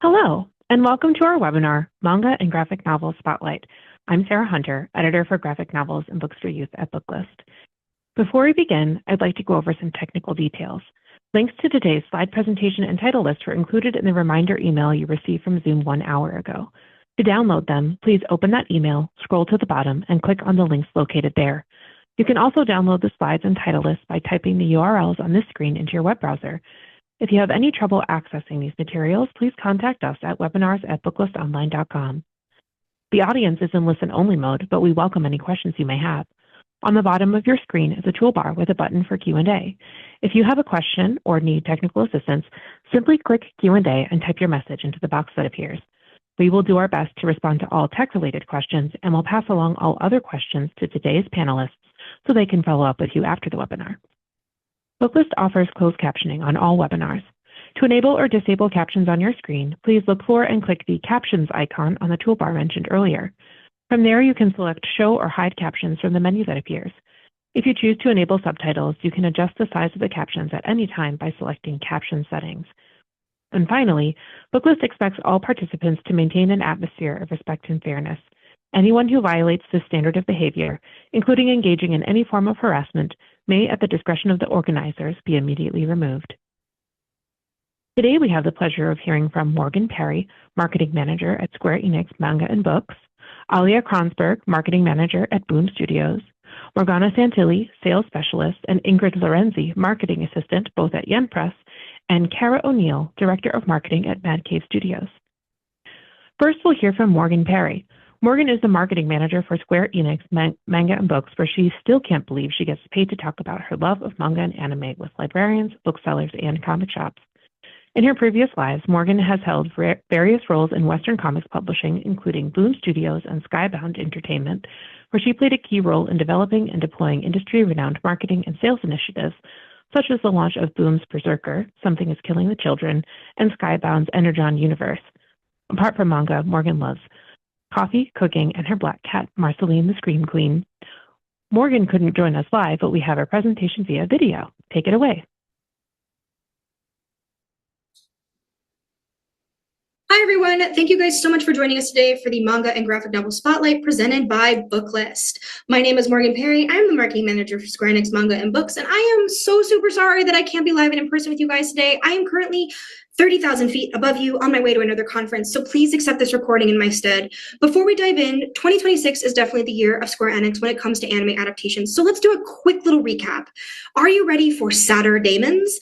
Hello, and welcome to our webinar, Manga and Graphic Novels Spotlight. I'm Sarah Hunter, editor for graphic novels and books for youth at Booklist. Before we begin, I'd like to go over some technical details. Links to today's slide presentation and title list were included in the reminder email you received from Zoom 1 hour ago. To download them, please open that email, scroll to the bottom, and click on the links located there. You can also download the slides and title list by typing the URLs on this screen into your web browser. If you have any trouble accessing these materials, please contact us at webinars@booklistonline.com. The audience is in listen-only mode, but we welcome any questions you may have. On the bottom of your screen is a toolbar with a button for Q&A. If you have a question or need technical assistance, simply click Q&A and type your message into the box that appears. We will do our best to respond to all tech-related questions, and we'll pass along all other questions to today's panelists so they can follow up with you after the webinar. Booklist offers closed captioning on all webinars. To enable or disable captions on your screen, please look for and click the Captions icon on the toolbar mentioned earlier. From there, you can select Show or Hide Captions from the menu that appears. If you choose to enable subtitles, you can adjust the size of the captions at any time by selecting Caption Settings. And finally, Booklist expects all participants to maintain an atmosphere of respect and fairness. Anyone who violates this standard of behavior, including engaging in any form of harassment, may, at the discretion of the organizers, be immediately removed. Today, we have the pleasure of hearing from Morgan Perry, Marketing Manager at Square Enix Manga and Books, Alia Kronsberg, Marketing Manager at Boom Studios, Morgana Santilli, Sales Specialist, and Ingrid Lorenzi, Marketing Assistant, both at Yen Press, and Kara O'Neill, Director of Marketing at Mad Cave Studios. First, we'll hear from Morgan Perry. Morgan is the marketing manager for Square Enix Manga and Books, where she still can't believe she gets paid to talk about her love of manga and anime with librarians, booksellers, and comic shops. In her previous lives, Morgan has held various roles in Western comics publishing, including Boom Studios and Skybound Entertainment, where she played a key role in developing and deploying industry-renowned marketing and sales initiatives, such as the launch of Boom's Berserker, Something is Killing the Children, and Skybound's Energon Universe. Apart from manga, Morgan loves coffee, cooking, and her black cat, Marceline the Scream Queen. Morgan couldn't join us live, but we have her presentation via video. Take it away. Hi, everyone. Thank you guys so much for joining us today for the Manga and Graphic Novel Spotlight presented by Booklist. My name is Morgan Perry. I'm the Marketing Manager for Square Enix Manga and Books, and I am so super sorry that I can't be live and in person with you guys today. I am currently 30,000 feet above you on my way to another conference, so please accept this recording in my stead. Before we dive in, 2026 is definitely the year of Square Enix when it comes to anime adaptations, so let's do a quick little recap. Are you ready for Sadder Daemons?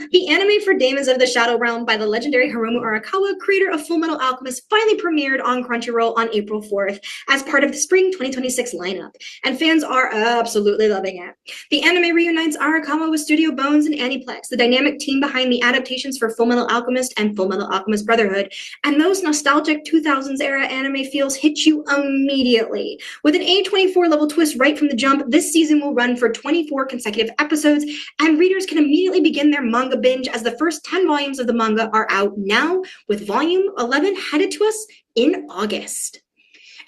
The anime for Daemons of the Shadow Realm by the legendary Hiromu Arakawa, creator of Fullmetal Alchemist, finally premiered on Crunchyroll on April 4th as part of the spring 2026 lineup, and fans are absolutely loving it. The anime reunites Arakawa with Studio Bones and Aniplex, the dynamic team behind the adaptations for Fullmetal Alchemist and Fullmetal Alchemist Brotherhood, and those nostalgic 2000s era anime feels hit you immediately. With an A24 level twist right from the jump, this season will run for 24 consecutive episodes, and readers can immediately begin their manga binge as the first 10 volumes of the manga are out now, with volume 11 headed to us in August.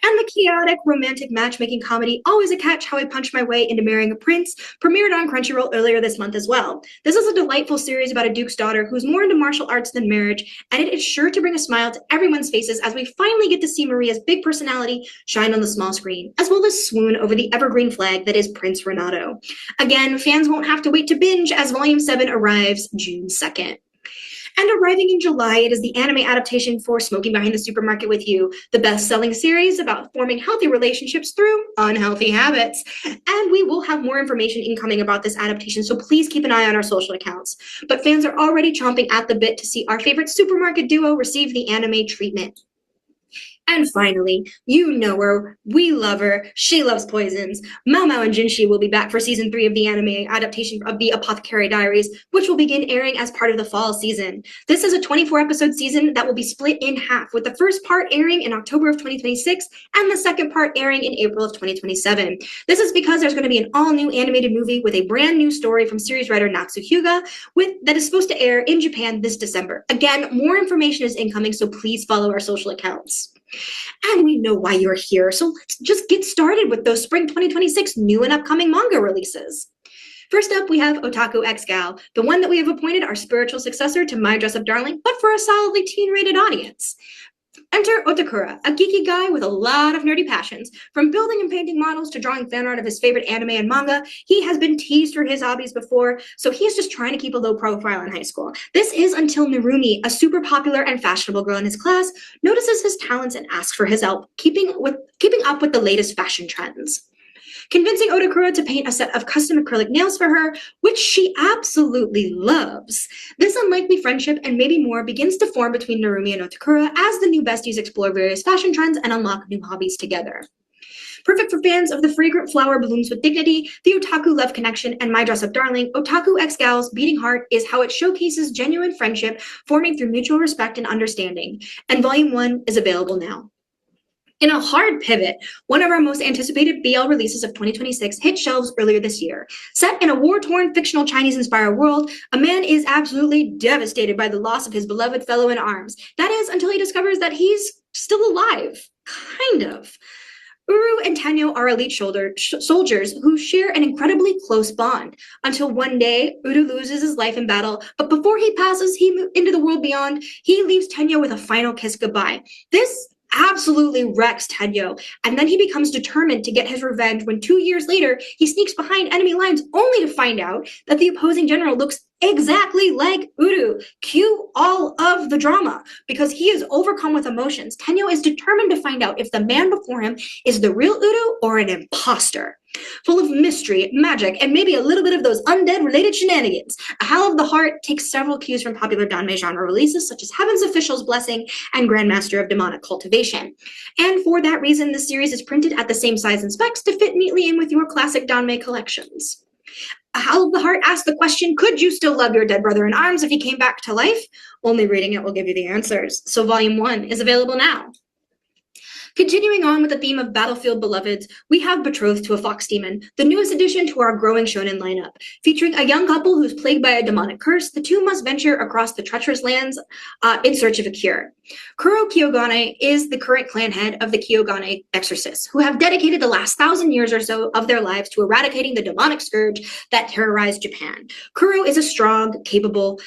And the chaotic romantic matchmaking comedy Always a Catch How I Punched My Way into Marrying a Prince premiered on Crunchyroll earlier this month as well. This is a delightful series about a duke's daughter who's more into martial arts than marriage, and it is sure to bring a smile to everyone's faces as we finally get to see Maria's big personality shine on the small screen, as well as swoon over the evergreen flag that is Prince Renato. Again, fans won't have to wait to binge as Volume 7 arrives June 2nd. And arriving in July, it is the anime adaptation for Smoking Behind the Supermarket with You, the best-selling series about forming healthy relationships through unhealthy habits. And we will have more information incoming about this adaptation, so please keep an eye on our social accounts. But fans are already chomping at the bit to see our favorite supermarket duo receive the anime treatment. And finally, you know her, we love her, she loves poisons. Mao Mao and Jinshi will be back for season 3 of the anime adaptation of the Apothecary Diaries, which will begin airing as part of the fall season. This is a 24-episode season that will be split in half, with the first part airing in October of 2026 and the second part airing in April of 2027. This is because there's going to be an all-new animated movie with a brand new story from series writer Natsu Hyuga that is supposed to air in Japan this December. Again, more information is incoming, so please follow our social accounts. And we know why you're here, so let's just get started with those spring 2026 new and upcoming manga releases. First up, we have Otaku X Gal, the one that we have appointed our spiritual successor to My Dress Up Darling, but for a solidly teen-rated audience. Enter Otakura, a geeky guy with a lot of nerdy passions. From building and painting models to drawing fan art of his favorite anime and manga, he has been teased for his hobbies before, so he is just trying to keep a low profile in high school. This is until Narumi, a super popular and fashionable girl in his class, notices his talents and asks for his help, keeping up with the latest fashion trends. Convincing Otakura to paint a set of custom acrylic nails for her, which she absolutely loves. This unlikely friendship and maybe more begins to form between Narumi and Otakura as the new besties explore various fashion trends and unlock new hobbies together. Perfect for fans of the fragrant flower blooms with dignity, the Otaku Love Connection, and My Dress Up Darling, Otaku X Gal's Beating Heart is how it showcases genuine friendship forming through mutual respect and understanding, and Volume 1 is available now. In a hard pivot, one of our most anticipated BL releases of 2026 hit shelves earlier this year. Set in a war-torn, fictional Chinese-inspired world, a man is absolutely devastated by the loss of his beloved fellow in arms. That is, until he discovers that he's still alive. Kind of. Uru and Tenyo are elite soldiers who share an incredibly close bond, until one day, Uru loses his life in battle, but before he passes into the world beyond, he leaves Tenyo with a final kiss goodbye. This absolutely wrecks Tenyo, and then he becomes determined to get his revenge when 2 years later, he sneaks behind enemy lines only to find out that the opposing general looks exactly like Uru. Cue all of the drama. Because he is overcome with emotions, Tenyo is determined to find out if the man before him is the real Uru or an imposter. Full of mystery, magic, and maybe a little bit of those undead-related shenanigans, A Howl of the Heart takes several cues from popular Danmei genre releases such as Heaven's Official's Blessing and Grandmaster of Demonic Cultivation. And for that reason, the series is printed at the same size and specs to fit neatly in with your classic Danmei collections. A Howl of the Heart asks the question, could you still love your dead brother in arms if he came back to life? Only reading it will give you the answers. So Volume 1 is available now. Continuing on with the theme of Battlefield Beloveds, we have Betrothed to a Fox Demon, the newest addition to our growing shonen lineup. Featuring a young couple who's plagued by a demonic curse, the two must venture across the treacherous lands in search of a cure. Kuro Kiyogane is the current clan head of the Kiyogane Exorcists, who have dedicated the last 1,000 years or so of their lives to eradicating the demonic scourge that terrorized Japan. Kuro is a strong, capable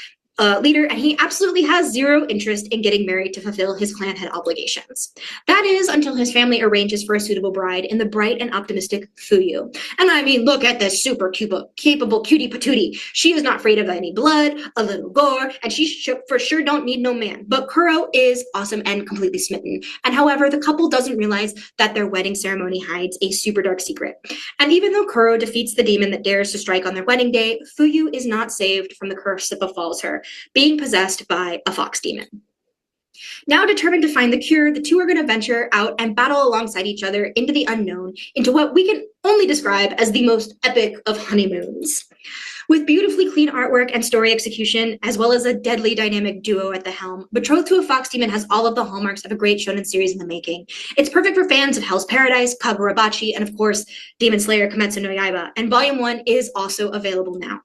leader, and he absolutely has zero interest in getting married to fulfill his clan head obligations. That is until his family arranges for a suitable bride in the bright and optimistic Fuyu. And I mean, look at this super capable cutie patootie. She is not afraid of any blood, a little gore, and she for sure don't need no man. But Kuro is awesome and completely smitten. And however, the couple doesn't realize that their wedding ceremony hides a super dark secret. And even though Kuro defeats the demon that dares to strike on their wedding day, Fuyu is not saved from the curse that befalls her, being possessed by a fox demon. Now determined to find the cure, the two are going to venture out and battle alongside each other into the unknown, into what we can only describe as the most epic of honeymoons. With beautifully clean artwork and story execution, as well as a deadly dynamic duo at the helm, Betrothed to a Fox Demon has all of the hallmarks of a great shonen series in the making. It's perfect for fans of Hell's Paradise, Kagurabachi, and of course, Demon Slayer Kimetsu no Yaiba, and Volume 1 is also available now.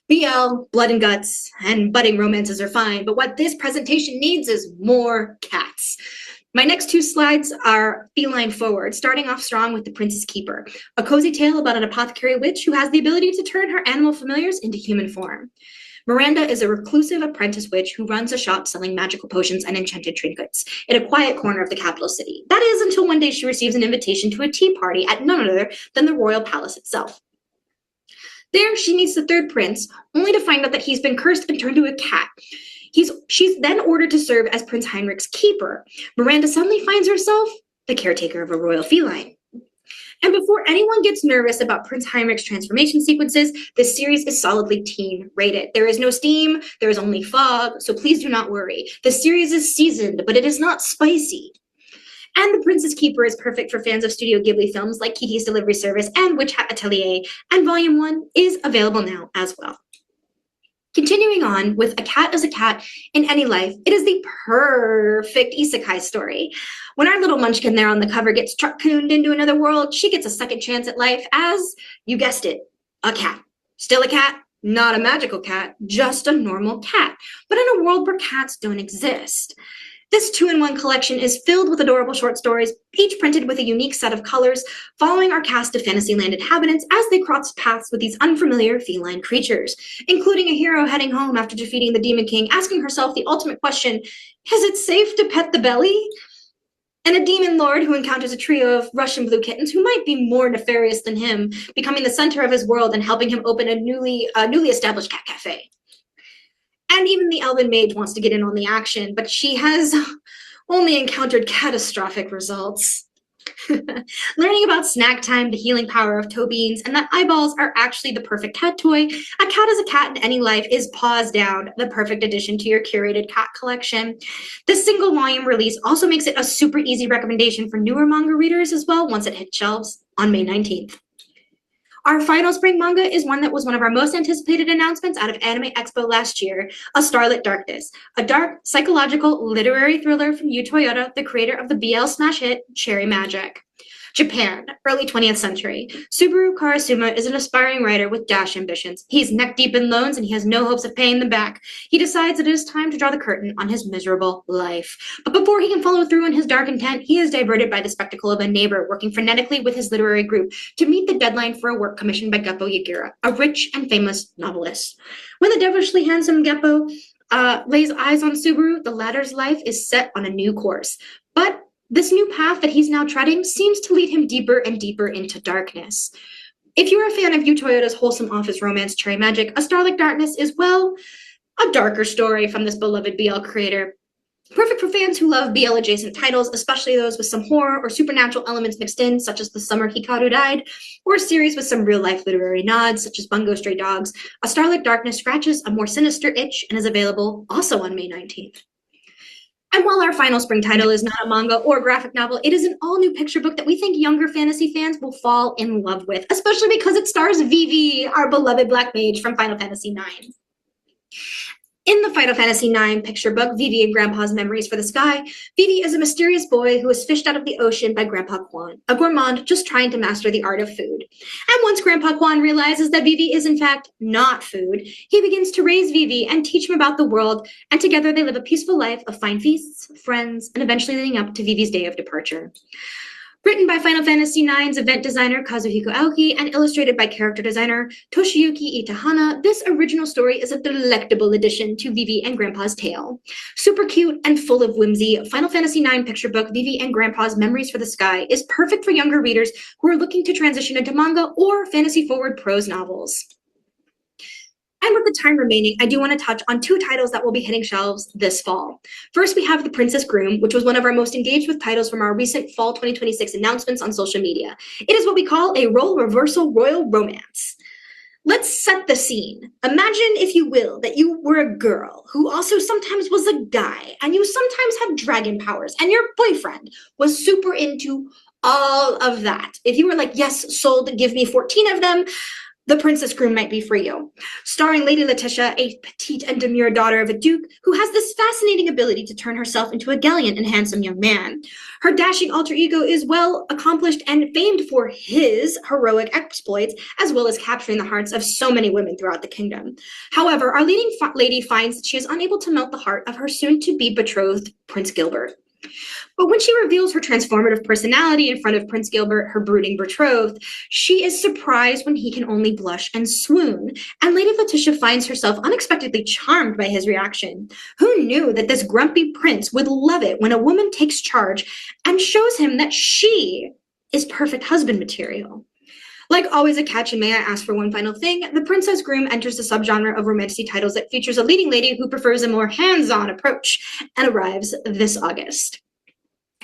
BL, blood and guts, and budding romances are fine, but what this presentation needs is more cats. My next two slides are feline forward, starting off strong with The Prince's Keeper, a cozy tale about an apothecary witch who has the ability to turn her animal familiars into human form. Miranda is a reclusive apprentice witch who runs a shop selling magical potions and enchanted trinkets in a quiet corner of the capital city. That is until one day she receives an invitation to a tea party at none other than the royal palace itself. There, she meets the third prince, only to find out that he's been cursed and turned to a cat. She's then ordered to serve as Prince Heinrich's keeper. Miranda suddenly finds herself the caretaker of a royal feline. And before anyone gets nervous about Prince Heinrich's transformation sequences, this series is solidly teen rated. There is no steam, there is only fog, so please do not worry. The series is seasoned, but it is not spicy. And The Prince's Keeper is perfect for fans of Studio Ghibli films like Kiki's Delivery Service and Witch Hat Atelier, and Volume 1 is available now as well. Continuing on with A Cat is a Cat in Any Life, it is the perfect isekai story. When our little munchkin there on the cover gets truck-cooned into another world, she gets a second chance at life as, you guessed it, a cat. Still a cat, not a magical cat, just a normal cat, but in a world where cats don't exist. This 2-in-1 collection is filled with adorable short stories, each printed with a unique set of colors, following our cast of Fantasyland inhabitants as they cross paths with these unfamiliar feline creatures, including a hero heading home after defeating the Demon King, asking herself the ultimate question, is it safe to pet the belly? And a demon lord who encounters a trio of Russian blue kittens who might be more nefarious than him, becoming the center of his world and helping him open a newly established cat cafe. And even the elven mage wants to get in on the action, but she has only encountered catastrophic results. Learning about snack time, the healing power of toe beans, and that eyeballs are actually the perfect cat toy. A cat is a cat in any life is paws down, the perfect addition to your curated cat collection. This single volume release also makes it a super easy recommendation for newer manga readers as well once it hits shelves on May 19th. Our final spring manga is one that was one of our most anticipated announcements out of Anime Expo last year, A Starlit Darkness, a dark, psychological, literary thriller from Yu Toyota, the creator of the BL smash hit Cherry Magic. Japan, early 20th century. Subaru Karasuma is an aspiring writer with dash ambitions. He's neck deep in loans and he has no hopes of paying them back. He decides it is time to draw the curtain on his miserable life. But before he can follow through on his dark intent, he is diverted by the spectacle of a neighbor working frenetically with his literary group to meet the deadline for a work commissioned by Geppo Yagira, a rich and famous novelist. When the devilishly handsome Geppo lays eyes on Subaru, the latter's life is set on a new course. But this new path that he's now treading seems to lead him deeper and deeper into darkness. If you're a fan of Yu Toyota's wholesome office romance Cherry Magic, A Starlit Darkness is, well, a darker story from this beloved BL creator. Perfect for fans who love BL-adjacent titles, especially those with some horror or supernatural elements mixed in, such as The Summer Hikaru Died, or a series with some real-life literary nods, such as Bungo Stray Dogs. A Starlit Darkness scratches a more sinister itch and is available also on May 19th. And while our final spring title is not a manga or graphic novel, it is an all-new picture book that we think younger fantasy fans will fall in love with, especially because it stars Vivi, our beloved Black Mage from Final Fantasy IX. In the Final Fantasy IX picture book, Vivi and Grandpa's Memories for the Sky, Vivi is a mysterious boy who is fished out of the ocean by Grandpa Quan, a gourmand just trying to master the art of food. And once Grandpa Quan realizes that Vivi is in fact not food, he begins to raise Vivi and teach him about the world, and together they live a peaceful life of fine feasts, friends, and eventually leading up to Vivi's day of departure. Written by Final Fantasy IX's event designer Kazuhiko Aoki and illustrated by character designer Toshiyuki Itahana, this original story is a delectable addition to Vivi and Grandpa's tale. Super cute and full of whimsy, Final Fantasy IX picture book Vivi and Grandpa's Memories for the Sky is perfect for younger readers who are looking to transition into manga or fantasy-forward prose novels. And with the time remaining, I do want to touch on two titles that will be hitting shelves this fall. First, we have The Princess Groom, which was one of our most engaged with titles from our recent fall 2026 announcements on social media. It is what we call a role reversal royal romance. Let's set the scene. Imagine, if you will, that you were a girl who also sometimes was a guy, and you sometimes had dragon powers, and your boyfriend was super into all of that. If you were like, yes, sold, give me 14 of them, The Princess Groom might be for you. Starring Lady Letitia, a petite and demure daughter of a duke who has this fascinating ability to turn herself into a gallant and handsome young man. Her dashing alter ego is well accomplished and famed for his heroic exploits, as well as capturing the hearts of so many women throughout the kingdom. However, our leading lady finds that she is unable to melt the heart of her soon-to-be betrothed Prince Gilbert. But when she reveals her transformative personality in front of Prince Gilbert, her brooding betrothed, she is surprised when he can only blush and swoon, and Lady Letitia finds herself unexpectedly charmed by his reaction. Who knew that this grumpy prince would love it when a woman takes charge and shows him that she is perfect husband material? Like always a catch, and may I ask for one final thing, The Princess Groom enters the subgenre of romantic titles that features a leading lady who prefers a more hands-on approach and arrives this August.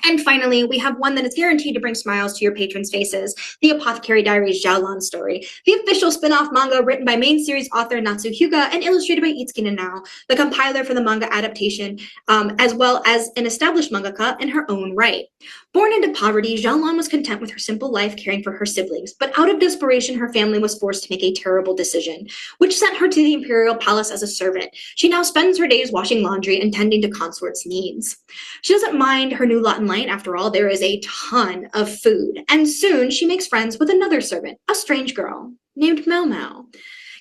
And finally, we have one that is guaranteed to bring smiles to your patrons' faces, The Apothecary Diaries Xiaolan Story, the official spin-off manga written by main series author Natsu Hyuga and illustrated by Itsuki Nanao, the compiler for the manga adaptation, as well as an established mangaka in her own right. Born into poverty, Xiaolan was content with her simple life caring for her siblings, but out of desperation, her family was forced to make a terrible decision, which sent her to the imperial palace as a servant. She now spends her days washing laundry and tending to consorts' needs. She doesn't mind her new lot in light. After all, there is a ton of food, and soon she makes friends with another servant, a strange girl named Mao Mao.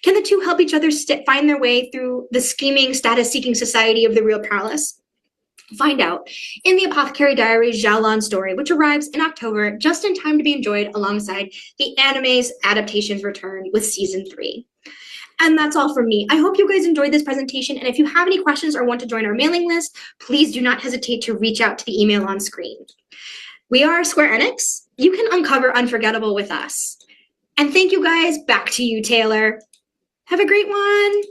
Can the two help each other find their way through the scheming, status-seeking society of the real palace? Find out in the Apothecary Diaries Xiaolan story, which arrives in October, just in time to be enjoyed alongside the anime's adaptation's return with season 3. And that's all from me. I hope you guys enjoyed this presentation. And if you have any questions or want to join our mailing list, please do not hesitate to reach out to the email on screen. We are Square Enix. You can uncover Unforgettable with us. And thank you guys. Back to you, Taylor. Have a great one.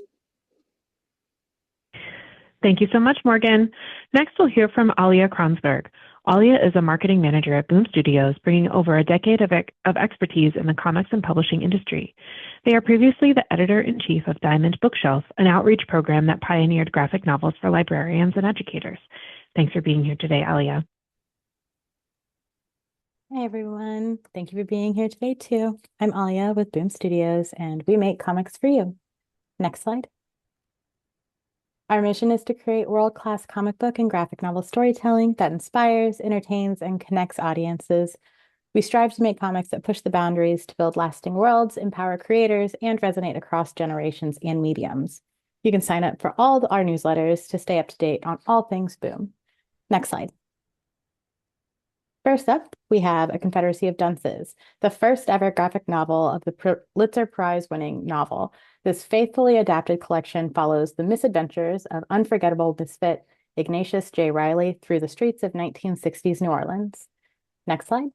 Thank you so much, Morgan. Next, we'll hear from Alia Kronsberg. Alia is a marketing manager at Boom Studios, bringing over a decade of expertise in the comics and publishing industry. They are previously the editor-in-chief of Diamond Bookshelf, an outreach program that pioneered graphic novels for librarians and educators. Thanks for being here today, Alia. Hi, everyone. Thank you for being here today, too. I'm Alia with Boom Studios, and we make comics for you. Next slide. Our mission is to create world-class comic book and graphic novel storytelling that inspires, entertains, and connects audiences. We strive to make comics that push the boundaries to build lasting worlds, empower creators, and resonate across generations and mediums. You can sign up for all our newsletters to stay up to date on all things Boom. Next slide. First up, we have A Confederacy of Dunces, the first ever graphic novel of the Pulitzer Prize-winning novel. This faithfully adapted collection follows the misadventures of unforgettable misfit Ignatius J. Riley through the streets of 1960s New Orleans. Next slide.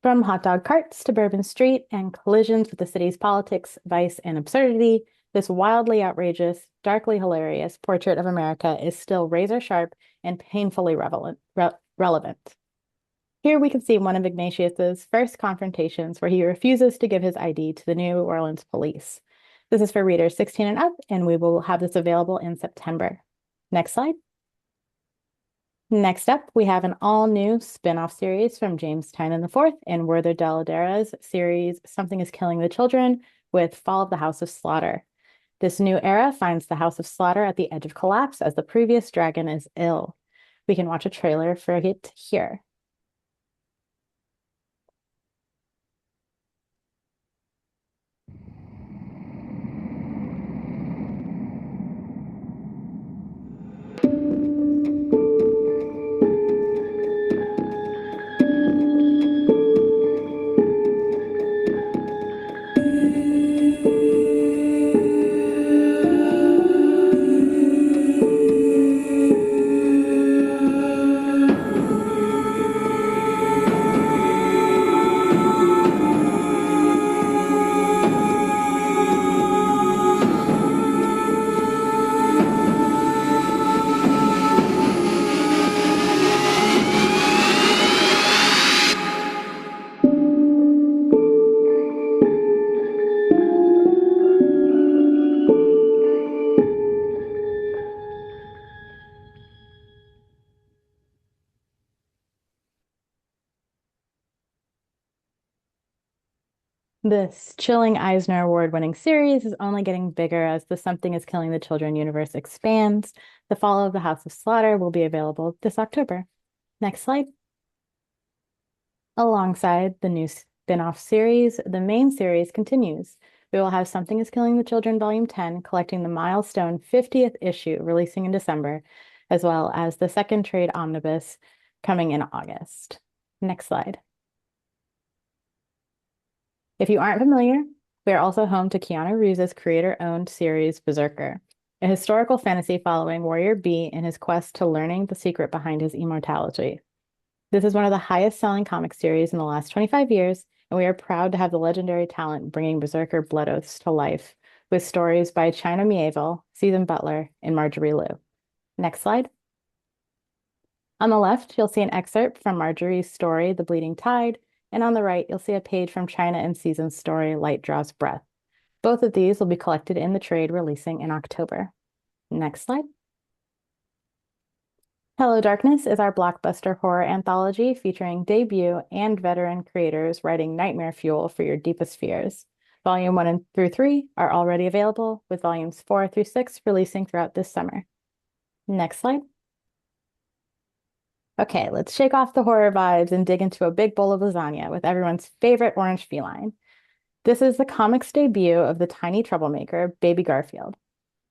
From hot dog carts to Bourbon Street and collisions with the city's politics, vice, and absurdity, this wildly outrageous, darkly hilarious portrait of America is still razor sharp and painfully relevant. Here we can see one of Ignatius's first confrontations where he refuses to give his ID to the New Orleans police. This is for readers 16 and up, and we will have this available in September. Next slide. Next up, we have an all-new spin-off series from James Tynion IV and Werther Dell'Edera's series Something is Killing the Children with Fall of the House of Slaughter. This new era finds the House of Slaughter at the edge of collapse as the previous dragon is ill. We can watch a trailer for it here. This chilling Eisner Award-winning series is only getting bigger as the Something is Killing the Children universe expands. The Fall of the House of Slaughter will be available this October. Next slide. Alongside the new spin-off series, the main series continues. We will have Something is Killing the Children Volume 10, collecting the milestone 50th issue releasing in December, as well as the second trade omnibus coming in August. Next slide. If you aren't familiar, we are also home to Keanu Reeves' creator-owned series Berserker, a historical fantasy following Warrior B in his quest to learning the secret behind his immortality. This is one of the highest-selling comic series in the last 25 years, and we are proud to have the legendary talent bringing Berserker Blood Oaths to life, with stories by China Mieville, Susan Butler, and Marjorie Liu. Next slide. On the left, you'll see an excerpt from Marjorie's story, The Bleeding Tide, and on the right, you'll see a page from China and Susan's story, Light Draws Breath. Both of these will be collected in the trade releasing in October. Next slide. Hello Darkness is our blockbuster horror anthology featuring debut and veteran creators writing nightmare fuel for your deepest fears. Volume 1 through 3 are already available, with volumes 4 through 6 releasing throughout this summer. Next slide. Okay, let's shake off the horror vibes and dig into a big bowl of lasagna with everyone's favorite orange feline. This is the comics debut of the tiny troublemaker, Baby Garfield,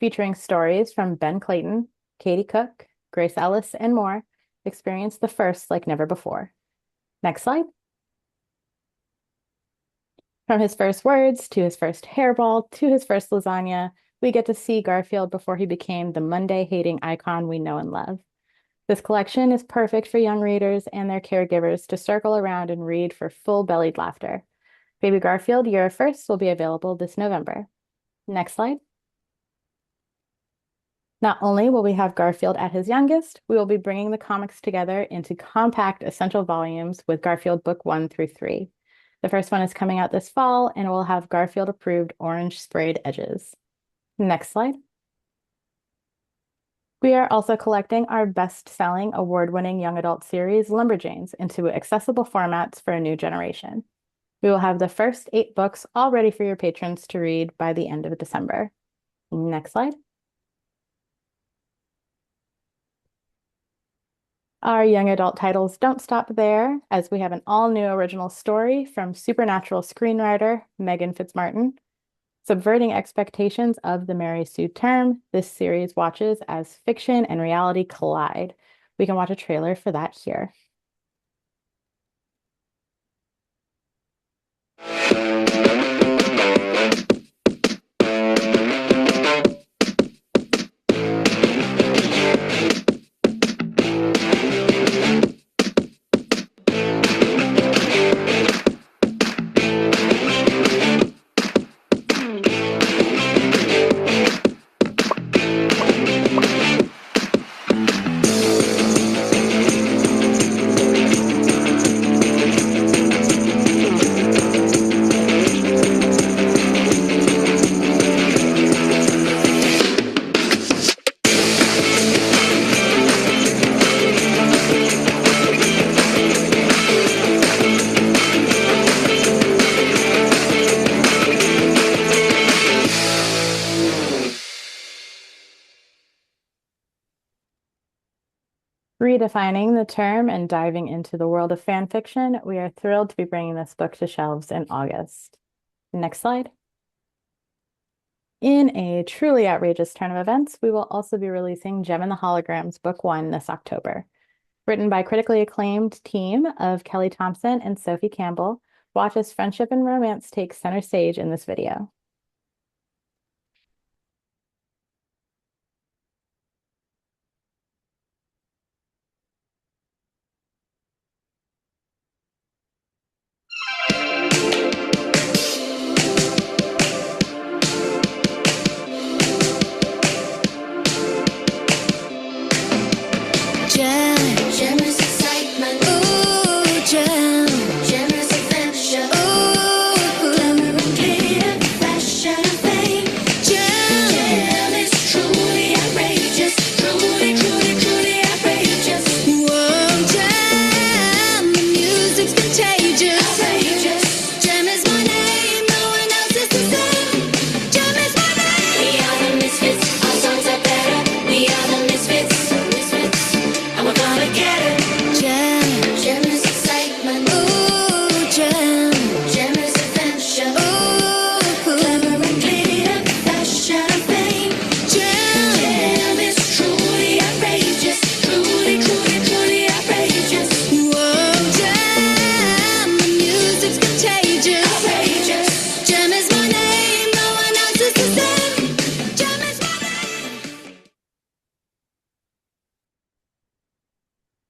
featuring stories from Ben Clayton, Katie Cook, Grace Ellis, and more. Experience the first like never before. Next slide. From his first words to his first hairball to his first lasagna, we get to see Garfield before he became the Monday-hating icon we know and love. This collection is perfect for young readers and their caregivers to circle around and read for full-bellied laughter. Baby Garfield Year of First will be available this November. Next slide. Not only will we have Garfield at his youngest, we will be bringing the comics together into compact essential volumes with Garfield Book 1 through 3. The first one is coming out this fall and will have Garfield approved orange sprayed edges. Next slide. We are also collecting our best-selling award-winning young adult series, Lumberjanes, into accessible formats for a new generation. We will have the first 8 books all ready for your patrons to read by the end of December. Next slide. Our young adult titles don't stop there, as we have an all-new original story from Supernatural screenwriter Megan Fitzmartin. Subverting expectations of the Mary Sue term, this series watches as fiction and reality collide. We can watch a trailer for that here. Redefining the term and diving into the world of fan fiction, we are thrilled to be bringing this book to shelves in August. Next slide. In a truly outrageous turn of events, we will also be releasing Gem and the Holograms Book 1 this October. Written by critically acclaimed team of Kelly Thompson and Sophie Campbell, watch as friendship and romance take center stage in this video.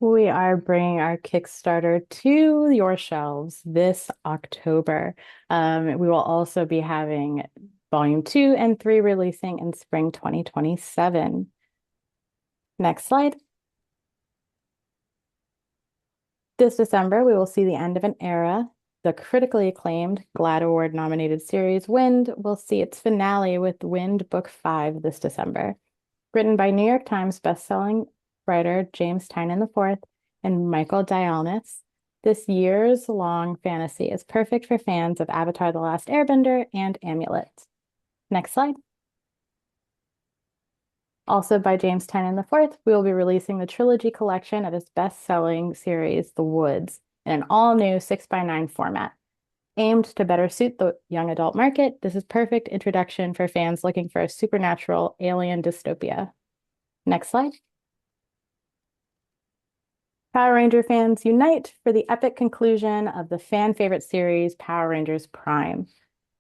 We are bringing our Kickstarter to your shelves this October. We will also be having Volume 2 and 3 releasing in spring 2027. Next slide. This December, we will see the end of an era. The critically acclaimed GLAAD Award-nominated series Wind will see its finale with Wind Book 5 this December. Written by New York Times bestselling writer James Tynion IV and Michael Dialnis, this years-long fantasy is perfect for fans of Avatar: The Last Airbender and Amulet. Next slide. Also by James Tynion IV, we will be releasing the trilogy collection of his best-selling series, The Woods, in an all-new 6x9 format. Aimed to better suit the young adult market, this is perfect introduction for fans looking for a supernatural alien dystopia. Next slide. Power Ranger fans unite for the epic conclusion of the fan favorite series, Power Rangers Prime.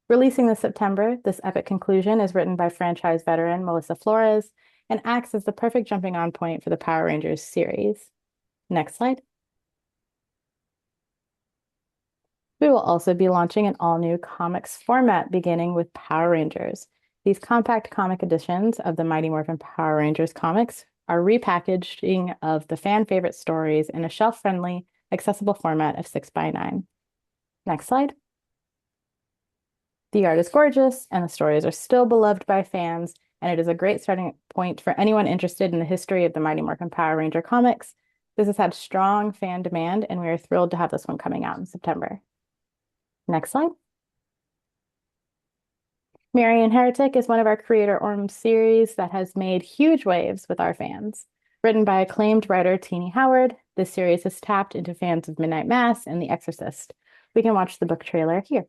Releasing this September, this epic conclusion is written by franchise veteran Melissa Flores and acts as the perfect jumping on point for the Power Rangers series. Next slide. We will also be launching an all-new comics format beginning with Power Rangers. These compact comic editions of the Mighty Morphin Power Rangers comics are repackaging of the fan favorite stories in a shelf-friendly, accessible format of 6x9. Next slide. The art is gorgeous, and the stories are still beloved by fans, and it is a great starting point for anyone interested in the history of the Mighty Morphin Power Ranger comics. This has had strong fan demand, and we are thrilled to have this one coming out in September. Next slide. Marian Heretic is one of our creator-owned series that has made huge waves with our fans. Written by acclaimed writer Teenie Howard, this series has tapped into fans of Midnight Mass and The Exorcist. We can watch the book trailer here.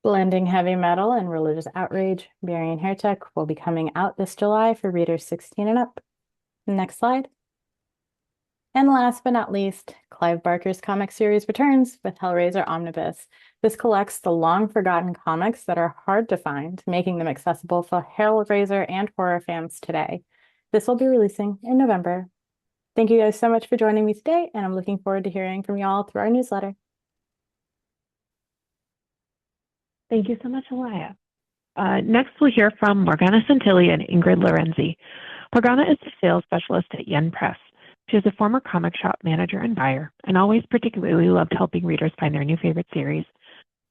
Blending heavy metal and religious outrage, Marian Heretic will be coming out this July for readers 16 and up. Next slide. And last but not least, Clive Barker's comic series returns with Hellraiser Omnibus. This collects the long-forgotten comics that are hard to find, making them accessible for Hellraiser and horror fans today. This will be releasing in November. Thank you guys so much for joining me today, and I'm looking forward to hearing from y'all through our newsletter. Thank you so much, Alaya. Next, we'll hear from Morgana Santilli and Ingrid Lorenzi. Morgana is the sales specialist at Yen Press. She is a former comic shop manager and buyer, and always particularly loved helping readers find their new favorite series.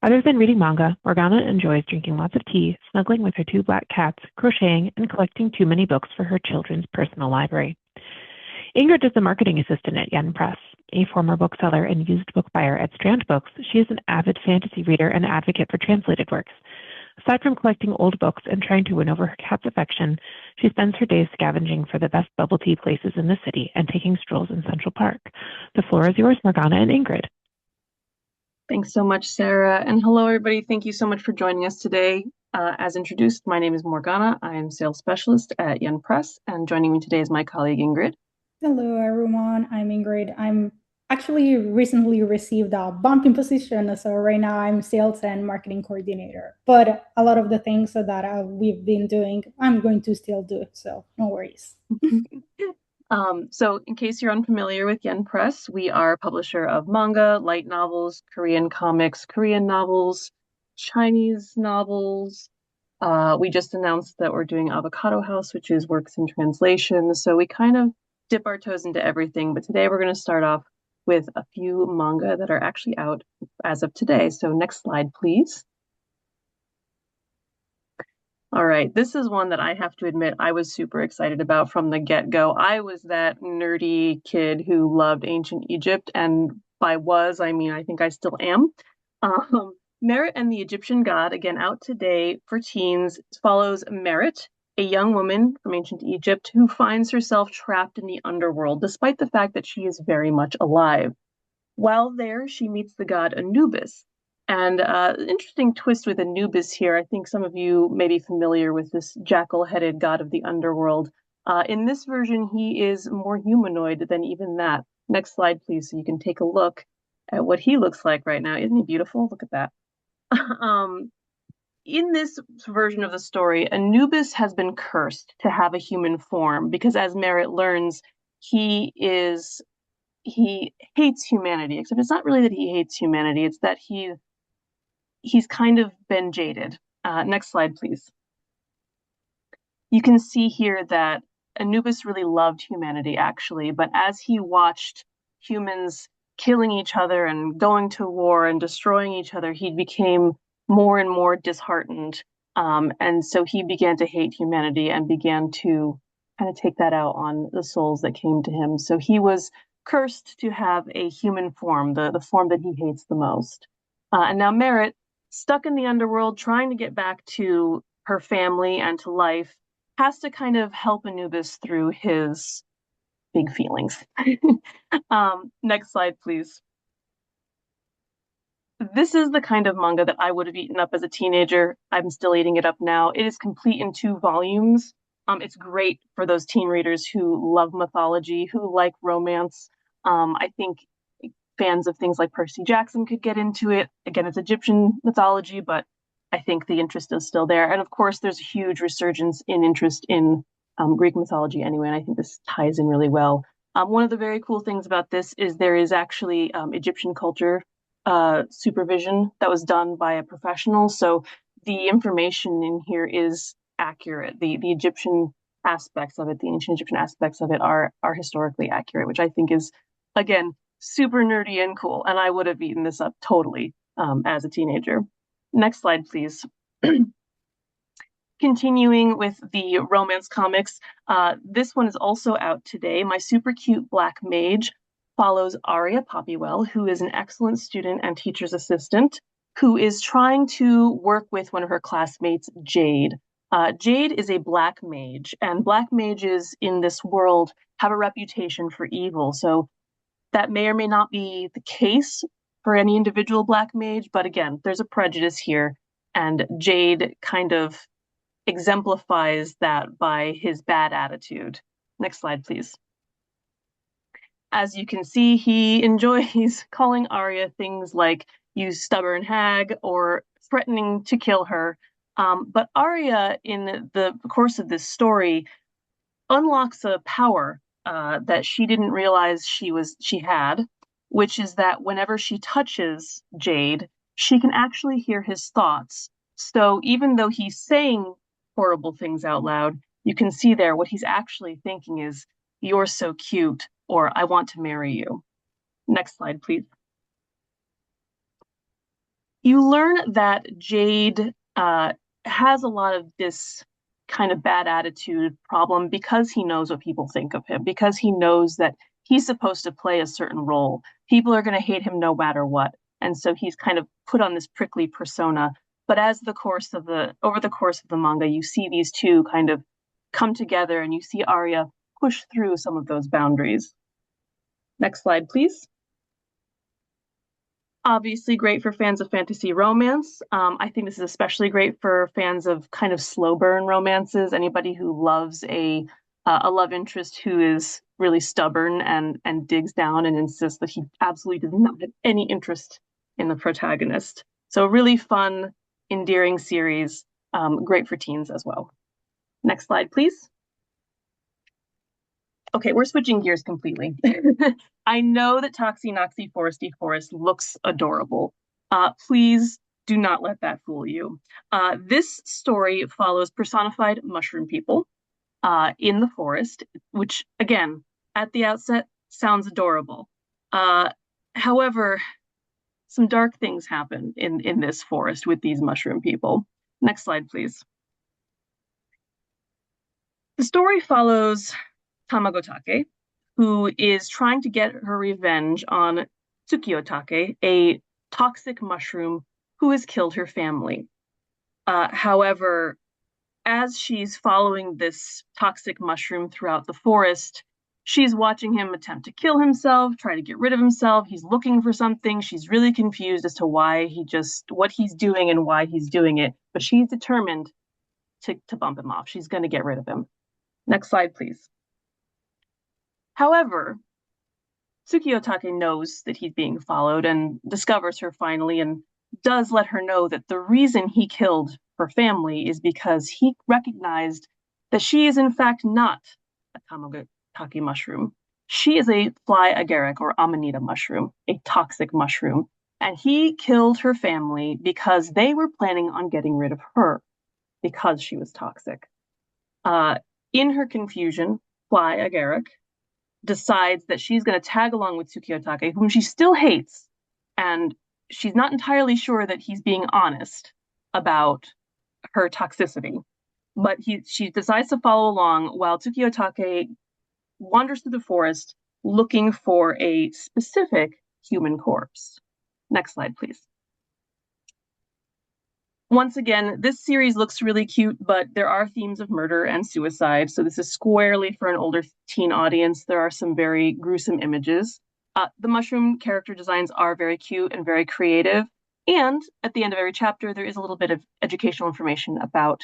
Other than reading manga, Morgana enjoys drinking lots of tea, snuggling with her two black cats, crocheting, and collecting too many books for her children's personal library. Ingrid is the marketing assistant at Yen Press. A former bookseller and used book buyer at Strand Books, she is an avid fantasy reader and advocate for translated works. Aside from collecting old books and trying to win over her cat's affection, she spends her days scavenging for the best bubble tea places in the city and taking strolls in Central Park. The floor is yours, Morgana and Ingrid. Thanks so much, Sarah. And hello, everybody. Thank you so much for joining us today. As introduced, my name is Morgana. I am sales specialist at Yen Press, and joining me today is my colleague, Ingrid. Hello, everyone. I'm Ingrid. I'm actually recently received a bumping position. So right now I'm sales and marketing coordinator. But a lot of the things that we've been doing, I'm going to still do. So no worries. So in case you're unfamiliar with Yen Press, we are a publisher of manga, light novels, Korean comics, Korean novels, Chinese novels. We just announced that we're doing Avocado House, which is works in translation. So we kind of dip our toes into everything. But today we're going to start off with a few manga that are actually out as of today. So next slide, please. All right, this is one that I have to admit I was super excited about from the get-go. I was that nerdy kid who loved ancient Egypt, and by was, I mean I think I still am. Merit and the Egyptian God, again, out today for teens, follows Merit, a young woman from ancient Egypt who finds herself trapped in the underworld, despite the fact that she is very much alive. While there, she meets the god Anubis, And interesting twist with Anubis here. I think some of you may be familiar with this jackal-headed god of the underworld. In this version, he is more humanoid than even that. Next slide, please, so you can take a look at what he looks like right now. Isn't he beautiful? Look at that. In this version of the story, Anubis has been cursed to have a human form because, as Merritt learns, he hates humanity. Except it's not really that he hates humanity; it's that he's kind of been jaded. Next slide, please. You can see here that Anubis really loved humanity, actually, but as he watched humans killing each other and going to war and destroying each other, he became more and more disheartened. And so he began to hate humanity and began to kind of take that out on the souls that came to him. So he was cursed to have a human form, the form that he hates the most. And now Merritt, stuck in the underworld, trying to get back to her family and to life, has to kind of help Anubis through his big feelings. Next slide, please. This is the kind of manga that I would have eaten up as a teenager. I'm still eating it up now. It is complete in 2 volumes. It's great for those teen readers who love mythology, who like romance. I think fans of things like Percy Jackson could get into it. Again, it's Egyptian mythology, but I think the interest is still there. And of course, there's a huge resurgence in interest in Greek mythology anyway, and I think this ties in really well. One of the very cool things about this is there is actually Egyptian culture supervision that was done by a professional. So the information in here is accurate. The Egyptian aspects of it, the ancient Egyptian aspects of it are historically accurate, which I think is, again, super nerdy and cool. And I would have eaten this up totally as a teenager. Next slide, please. Continuing with the romance comics, this one is also out today. My super cute black mage follows Aria Poppywell, who is an excellent student and teacher's assistant, who is trying to work with one of her classmates, Jade. Jade is a black mage, and black mages in this world have a reputation for evil. So that may or may not be the case for any individual black mage, but again, there's a prejudice here, and Jade kind of exemplifies that by his bad attitude. Next slide, please. As you can see, he enjoys calling Arya things like "you stubborn hag" or threatening to kill her. But Arya, in the course of this story, unlocks a power that she didn't realize she had, which is that whenever she touches Jade, she can actually hear his thoughts. So even though he's saying horrible things out loud, you can see there what he's actually thinking is, "You're so cute," or "I want to marry you." Next slide, please. You learn that Jade has a lot of this kind of bad attitude problem because he knows what people think of him, because he knows that he's supposed to play a certain role. People are going to hate him no matter what. And so he's kind of put on this prickly persona. But over the course of the manga, you see these two kind of come together, and you see Arya push through some of those boundaries. Next slide, please. Obviously great for fans of fantasy romance. I think this is especially great for fans of kind of slow burn romances. Anybody who loves a love interest who is really stubborn and digs down and insists that he absolutely does not have any interest in the protagonist. So really fun, endearing series, great for teens as well. Next slide, please. Okay, we're switching gears completely. I know that Toxie Noxie Foresty Forest looks adorable. Please do not let that fool you. This story follows personified mushroom people in the forest, which, again, at the outset, sounds adorable. However, some dark things happen in this forest with these mushroom people. Next slide, please. The story follows Tamagotake, who is trying to get her revenge on Tsukiyotake, a toxic mushroom who has killed her family. However, as she's following this toxic mushroom throughout the forest, She's watching him attempt to kill himself, try to get rid of himself. He's looking for something. She's really confused as to what he's doing and why he's doing it. But she's determined to bump him off. She's going to get rid of him. Next slide, please. However, Tsukiyotake knows that he's being followed and discovers her finally and does let her know that the reason he killed her family is because he recognized that she is in fact not a Tamagatake mushroom. She is a fly agaric or amanita mushroom, a toxic mushroom, and he killed her family because they were planning on getting rid of her because she was toxic. In her confusion, fly agaric decides that she's going to tag along with Tsukiyotake, whom she still hates, and she's not entirely sure that he's being honest about her toxicity. But she decides to follow along while Tsukiyotake wanders through the forest looking for a specific human corpse. Next slide, please. Once again, this series looks really cute, but there are themes of murder and suicide, so this is squarely for an older teen audience. There are some very gruesome images. The mushroom character designs are very cute and very creative, and at the end of every chapter, there is a little bit of educational information about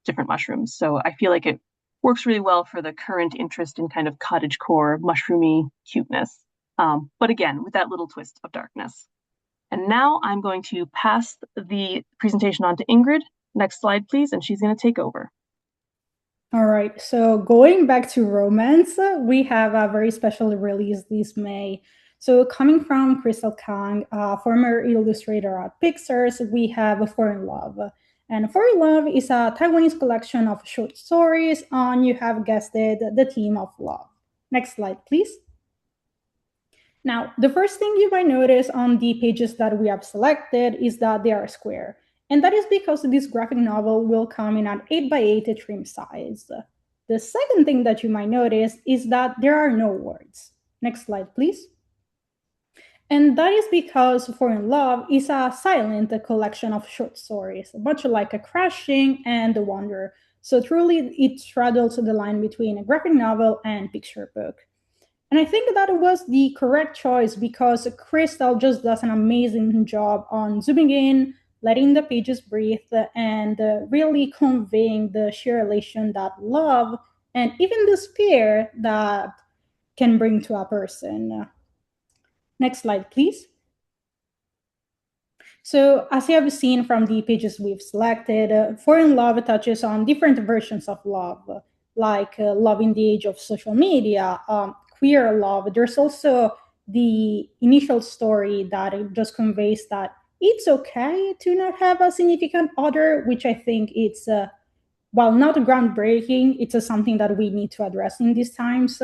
different mushrooms, so I feel like it works really well for the current interest in kind of cottagecore, mushroomy cuteness, but again, with that little twist of darkness. And now I'm going to pass the presentation on to Ingrid. Next slide, please, and she's going to take over. All right, so going back to romance, we have a very special release this May. So coming from Crystal Kang, former illustrator at Pixar, we have For in Love. And For in Love is a Taiwanese collection of short stories on, you have guessed it, the theme of love. Next slide, please. Now, the first thing you might notice on the pages that we have selected is that they are square. And that is because this graphic novel will come in an 8x8 trim size. The second thing that you might notice is that there are no words. Next slide, please. And that is because For in Love is a silent collection of short stories, much like a Crashing and The Wonder. So truly, it straddles the line between a graphic novel and picture book. And I think that was the correct choice because Crystal just does an amazing job on zooming in, letting the pages breathe, and really conveying the sheer elation that love and even despair that can bring to a person. Next slide, please. So as you have seen from the pages we've selected, For in Love touches on different versions of love, like love in the age of social media, queer love. There's also the initial story that it just conveys that it's okay to not have a significant other, which I think it's, while not groundbreaking, it's something that we need to address in these times.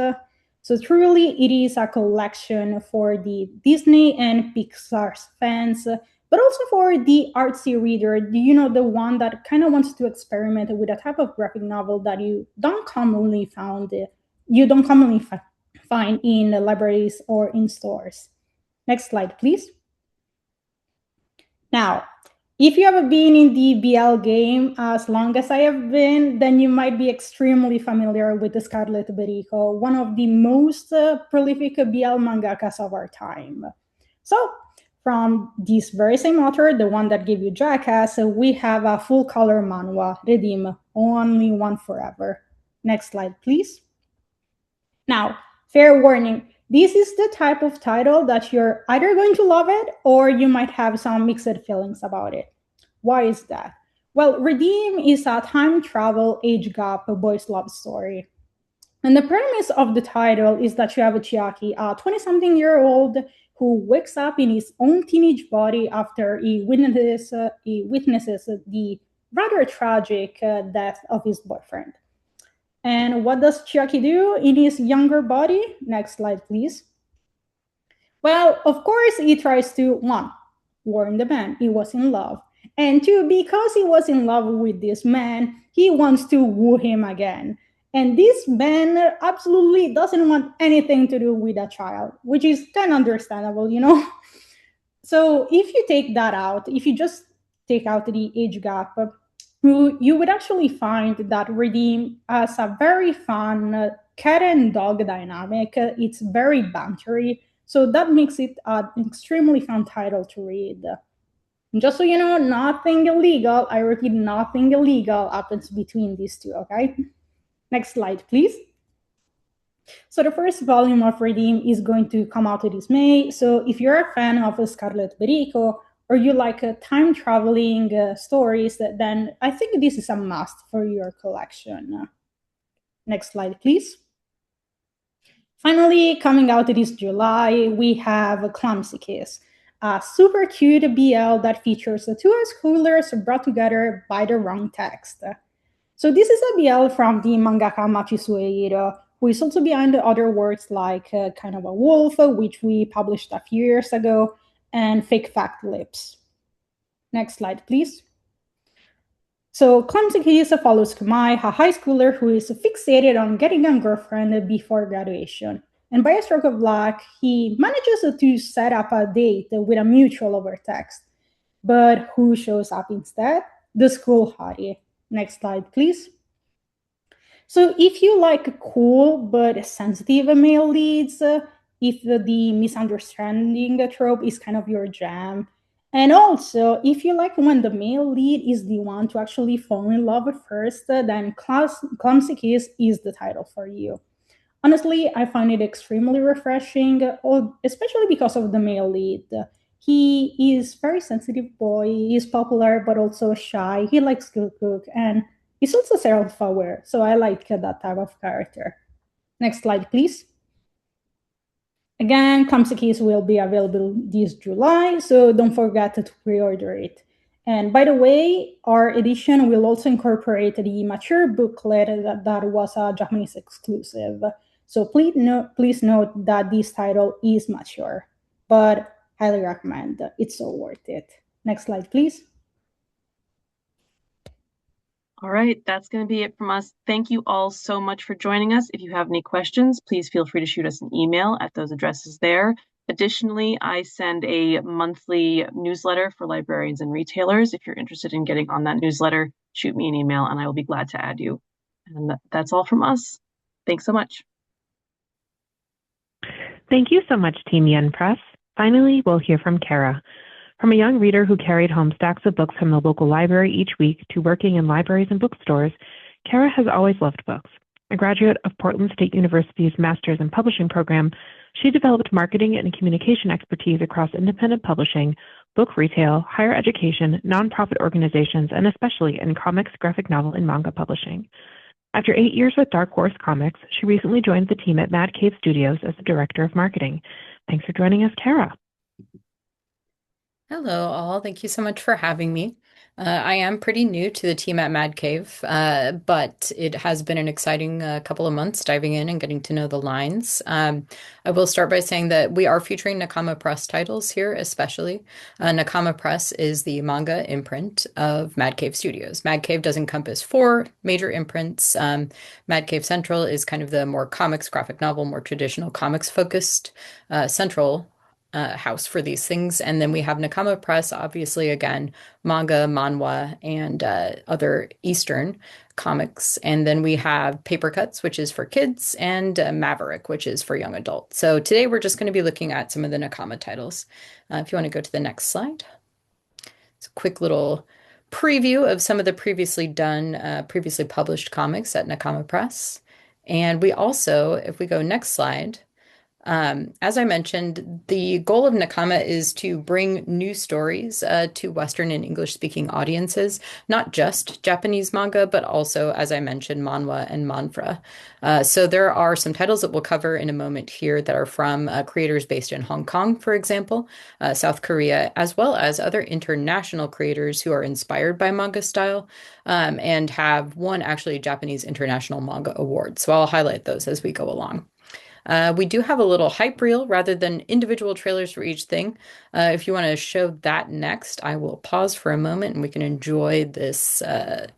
So truly, it is a collection for the Disney and Pixar fans, but also for the artsy reader, the one that kind of wants to experiment with a type of graphic novel that you don't commonly find in the libraries or in stores. Next slide, please. Now, if you have been in the BL game as long as I have been, then you might be extremely familiar with the Scarlet Beriko, one of the most prolific BL mangakas of our time. So, from this very same author, the one that gave you Jackass, we have a full-color manhwa, Redeem, Only One Forever. Next slide, please. Now, fair warning, this is the type of title that you're either going to love it or you might have some mixed feelings about it. Why is that? Well, Redeem is a time travel age gap boys love story. And the premise of the title is that you have a Chiaki, a 20-something-year-old who wakes up in his own teenage body after he witnesses the rather tragic death of his boyfriend. And what does Chiaki do in his younger body? Next slide, please. Well, of course, he tries to, one, warn the man he was in love. And two, because he was in love with this man, he wants to woo him again. And this man absolutely doesn't want anything to do with a child, which is kind of understandable, So if you take that out, if you just take out the age gap, you would actually find that Redeem has a very fun cat and dog dynamic. It's very bantery, so that makes it an extremely fun title to read. And just so you know, nothing illegal, I repeat, nothing illegal happens between these two, okay? Next slide, please. So the first volume of Redeem is going to come out this May. So if you're a fan of Scarlet Berico, or you like time traveling stories, then I think this is a must for your collection. Next slide, please. Finally, coming out this July, we have Clumsy Kiss, a super cute BL that features two high schoolers brought together by the wrong text. So this is a BL from the mangaka Machi Suehiro, who is also behind other works like Kind of a Wolf, which we published a few years ago, and Fake Fact Lips. Next slide, please. So Clumsy Kiss follows Kumai, a high schooler who is fixated on getting a girlfriend before graduation. And by a stroke of luck, he manages to set up a date with a mutual over text. But who shows up instead? The school hottie. Next slide, please. So if you like cool but sensitive male leads, if the misunderstanding trope is kind of your jam, and also if you like when the male lead is the one to actually fall in love first, then Clumsy Kiss is the title for you. Honestly, I find it extremely refreshing, especially because of the male lead. He is very sensitive boy, he's popular but also shy, he likes to cook, and he's also self-aware, so I like that type of character. Next slide, please. Again, Clumsy Kiss will be available this July, so don't forget to pre-order it. And by the way, our edition will also incorporate the mature booklet that was a Japanese exclusive. So please note that this title is mature, but highly recommend. It's so worth it. Next slide, please. All right, that's going to be it from us. Thank you all so much for joining us. If you have any questions, please feel free to shoot us an email at those addresses there. Additionally, I send a monthly newsletter for librarians and retailers. If you're interested in getting on that newsletter, shoot me an email and I will be glad to add you. And that's all from us. Thanks so much. Thank you so much, Team Yen Press. Finally, we'll hear from Kara. From a young reader who carried home stacks of books from the local library each week to working in libraries and bookstores, Kara has always loved books. A graduate of Portland State University's Master's in Publishing program, she developed marketing and communication expertise across independent publishing, book retail, higher education, nonprofit organizations, and especially in comics, graphic novel, and manga publishing. After 8 years with Dark Horse Comics, she recently joined the team at Mad Cave Studios as the Director of Marketing. Thanks for joining us, Kara. Hello, all. Thank you so much for having me. I am pretty new to the team at Mad Cave, but it has been an exciting couple of months diving in and getting to know the lines. I will start by saying that we are featuring Nakama Press titles here, especially. Nakama Press is the manga imprint of Mad Cave Studios. Mad Cave does encompass 4 major imprints. Mad Cave Central is kind of the more comics, graphic novel, more traditional comics-focused central house for these things. And then we have Nakama Press, obviously, again, manga, manhwa, and other Eastern comics. And then we have Paper Cuts, which is for kids, and Maverick, which is for young adults. So today we're just going to be looking at some of the Nakama titles. If you want to go to the next slide. It's a quick little preview of some of the previously published comics at Nakama Press. And we also, if we go next slide, as I mentioned, the goal of Nakama is to bring new stories to Western and English-speaking audiences, not just Japanese manga, but also, as I mentioned, manhwa and manhwa. So there are some titles that we'll cover in a moment here that are from creators based in Hong Kong, for example, South Korea, as well as other international creators who are inspired by manga style and have won actually Japanese International Manga Award. So I'll highlight those as we go along. We do have a little hype reel rather than individual trailers for each thing. If you want to show that next, I will pause for a moment and we can enjoy this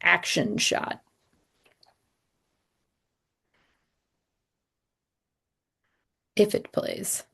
action shot. If it plays.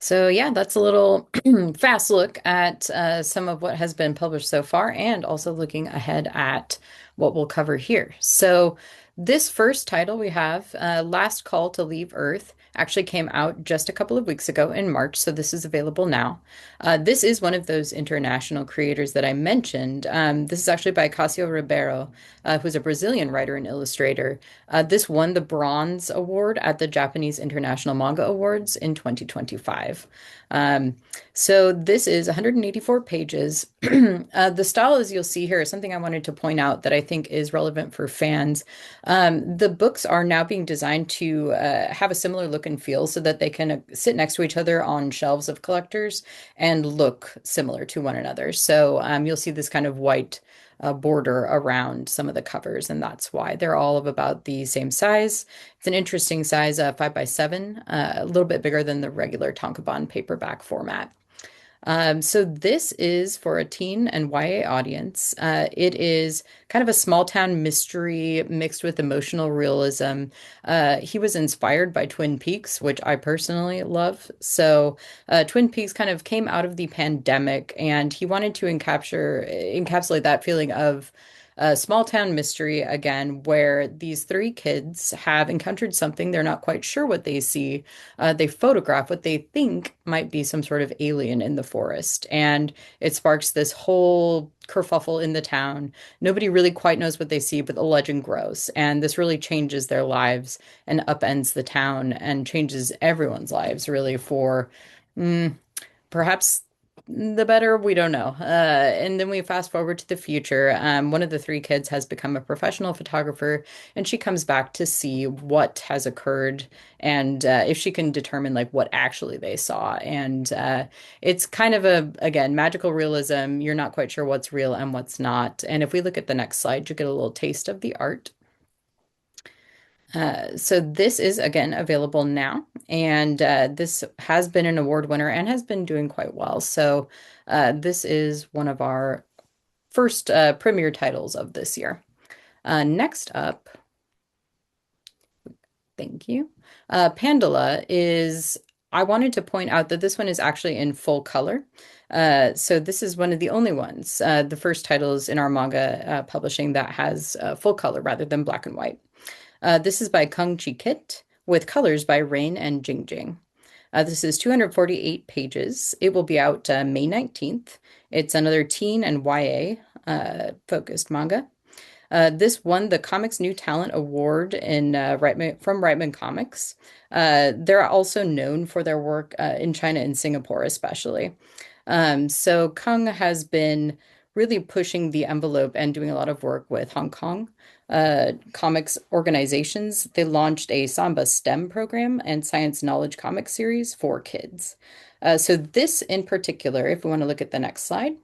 So yeah, that's a little fast look at some of what has been published so far, and also looking ahead at what we'll cover here. So this first title we have, Last Call to Leave Earth, actually came out just a couple of weeks ago in March, so this is available now. This is one of those international creators that I mentioned. This is actually by Cássio Ribeiro, who's a Brazilian writer and illustrator. This won the Bronze Award at the Japanese International Manga Awards in 2025. Um, so this is 184 pages. The style, as you'll see here, is something I wanted to point out that I think is relevant for fans. The books are now being designed to have a similar look and feel so that they can sit next to each other on shelves of collectors and look similar to one another. So you'll see this kind of white border around some of the covers, and that's why they're all of about the same size. It's an interesting size, 5 by 7, a little bit bigger than the regular Tankobon paperback format. So this is for a teen and YA audience. It is kind of a small town mystery mixed with emotional realism. He was inspired by Twin Peaks, which I personally love. So Twin Peaks kind of came out of the pandemic, and he wanted to encapsulate that feeling of a small town mystery again, where these three kids have encountered something they're not quite sure what they see. They photograph what they think might be some sort of alien in the forest, and it sparks this whole kerfuffle in the town. Nobody really quite knows what they see, but the legend grows, and this really changes their lives and upends the town and changes everyone's lives, really, for perhaps the better, we don't know. And then we fast forward to the future. One of the three kids has become a professional photographer, and she comes back to see what has occurred and if she can determine like what actually they saw. And it's kind of again, magical realism. You're not quite sure what's real and what's not. And if we look at the next slide, you get a little taste of the art. So this is again available now, and this has been an award winner and has been doing quite well. So this is one of our first premiere titles of this year. Next up, thank you. Pandala is, I wanted to point out that this one is actually in full color. So this is one of the only ones, the first titles in our manga publishing that has full color rather than black and white. This is by Kung Chi Kit with colors by Rain and Jing Jing. This is 248 pages. It will be out May 19th. It's another teen and YA focused manga. This won the Comics New Talent Award from Reitman Comics. They're also known for their work in China and Singapore, especially. So Kung has been really pushing the envelope and doing a lot of work with Hong Kong comics organizations. They launched a Samba STEM program and science knowledge comic series for kids. So this in particular, if we want to look at the next slide,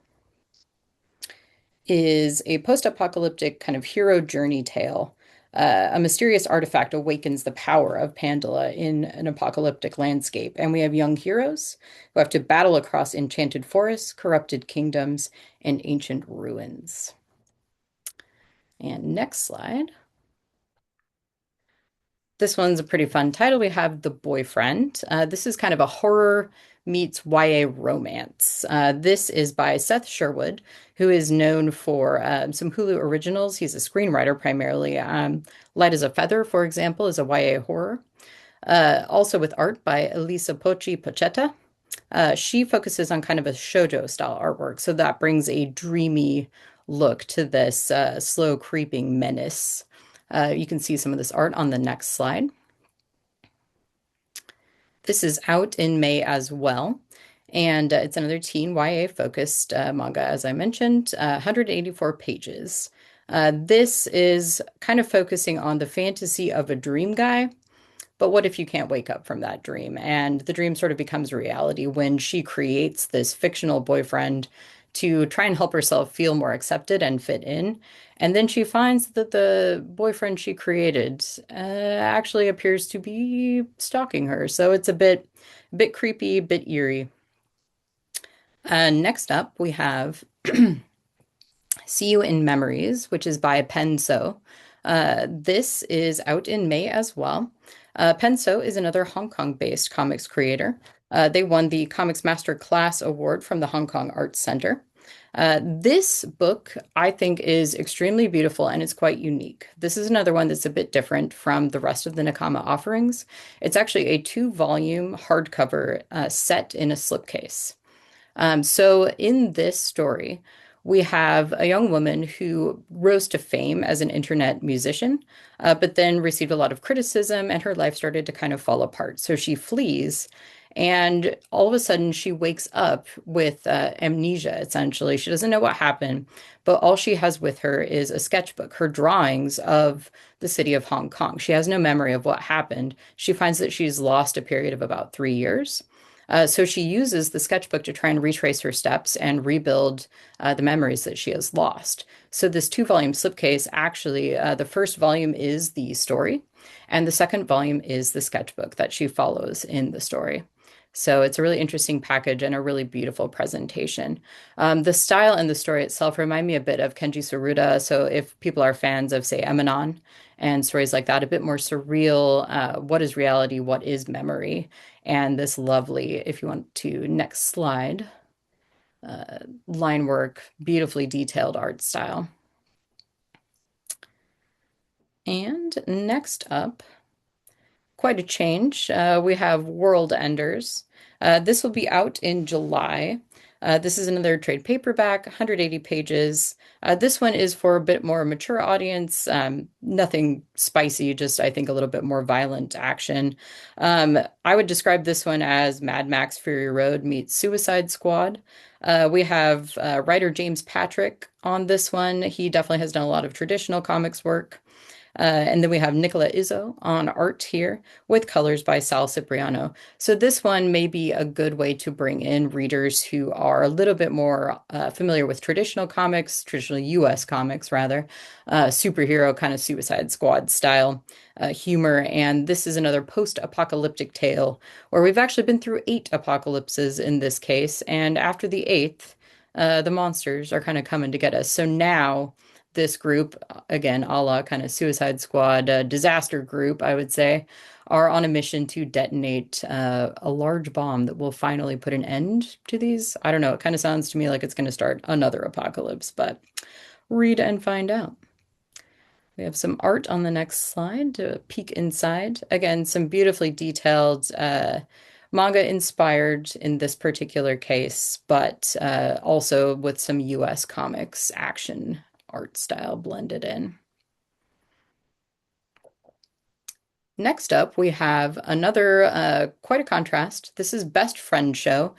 is a post-apocalyptic kind of hero journey tale. A mysterious artifact awakens the power of Pandala in an apocalyptic landscape, and we have young heroes who have to battle across enchanted forests, corrupted kingdoms, and ancient ruins. And next slide. This one's a pretty fun title. We have The Boyfriend. This is kind of a horror meets YA romance. This is by Seth Sherwood, who is known for some Hulu originals. He's a screenwriter primarily. Light as a Feather, for example, is a YA horror. Also with art by Elisa Pochi Pochetta. She focuses on kind of a shoujo style artwork, so that brings a dreamy look to this slow creeping menace. You can see some of this art on the next slide. This is out in May as well, and it's another teen YA focused manga, as I mentioned, 184 pages. This is kind of focusing on the fantasy of a dream guy. But what if you can't wake up from that dream? And the dream sort of becomes reality when she creates this fictional boyfriend to try and help herself feel more accepted and fit in. And then she finds that the boyfriend she created actually appears to be stalking her. So it's a bit creepy, a bit eerie. Next up, we have See You in Memories, which is by Penso. This is out in May as well. Penso is another Hong Kong-based comics creator. They won the Comics Master Class Award from the Hong Kong Arts Center. This book, I think, is extremely beautiful and it's quite unique. This is another one that's a bit different from the rest of the Nakama offerings. It's actually a two-volume hardcover set in a slipcase. So in this story, we have a young woman who rose to fame as an internet musician, but then received a lot of criticism and her life started to kind of fall apart. So she flees, and all of a sudden she wakes up with amnesia, essentially. She doesn't know what happened, but all she has with her is a sketchbook, her drawings of the city of Hong Kong. She has no memory of what happened. She finds that she's lost a period of about 3 years. So she uses the sketchbook to try and retrace her steps and rebuild the memories that she has lost. So this two-volume slipcase, actually, the first volume is the story, and the second volume is the sketchbook that she follows in the story. So it's a really interesting package and a really beautiful presentation. The style and the story itself remind me a bit of Kenji Tsuruda. So if people are fans of, say, Emanon and stories like that, a bit more surreal, what is reality, what is memory, and this lovely, if you want to, next slide, line work, beautifully detailed art style. And next up, quite a change. We have World Enders. This will be out in July. This is another trade paperback, 180 pages. This one is for a bit more mature audience, nothing spicy, just I think a little bit more violent action. I would describe this one as Mad Max Fury Road meets Suicide Squad. We have writer James Patrick on this one. He definitely has done a lot of traditional comics work. And then we have Nicola Izzo on art here with colors by Sal Cipriano. So this one may be a good way to bring in readers who are a little bit more familiar with traditional comics, traditional US comics rather, superhero kind of Suicide Squad style humor. And this is another post-apocalyptic tale where we've actually been through 8 apocalypses in this case. And after the 8th, the monsters are kind of coming to get us. So now this group, again, a la kind of Suicide Squad disaster group, I would say, are on a mission to detonate a large bomb that will finally put an end to these. I don't know. It kind of sounds to me like it's going to start another apocalypse, but read and find out. We have some art on the next slide to peek inside. Again, some beautifully detailed manga inspired in this particular case, but also with some US comics action art style blended in. Next up, we have another quite a contrast. This is Best Friend Show.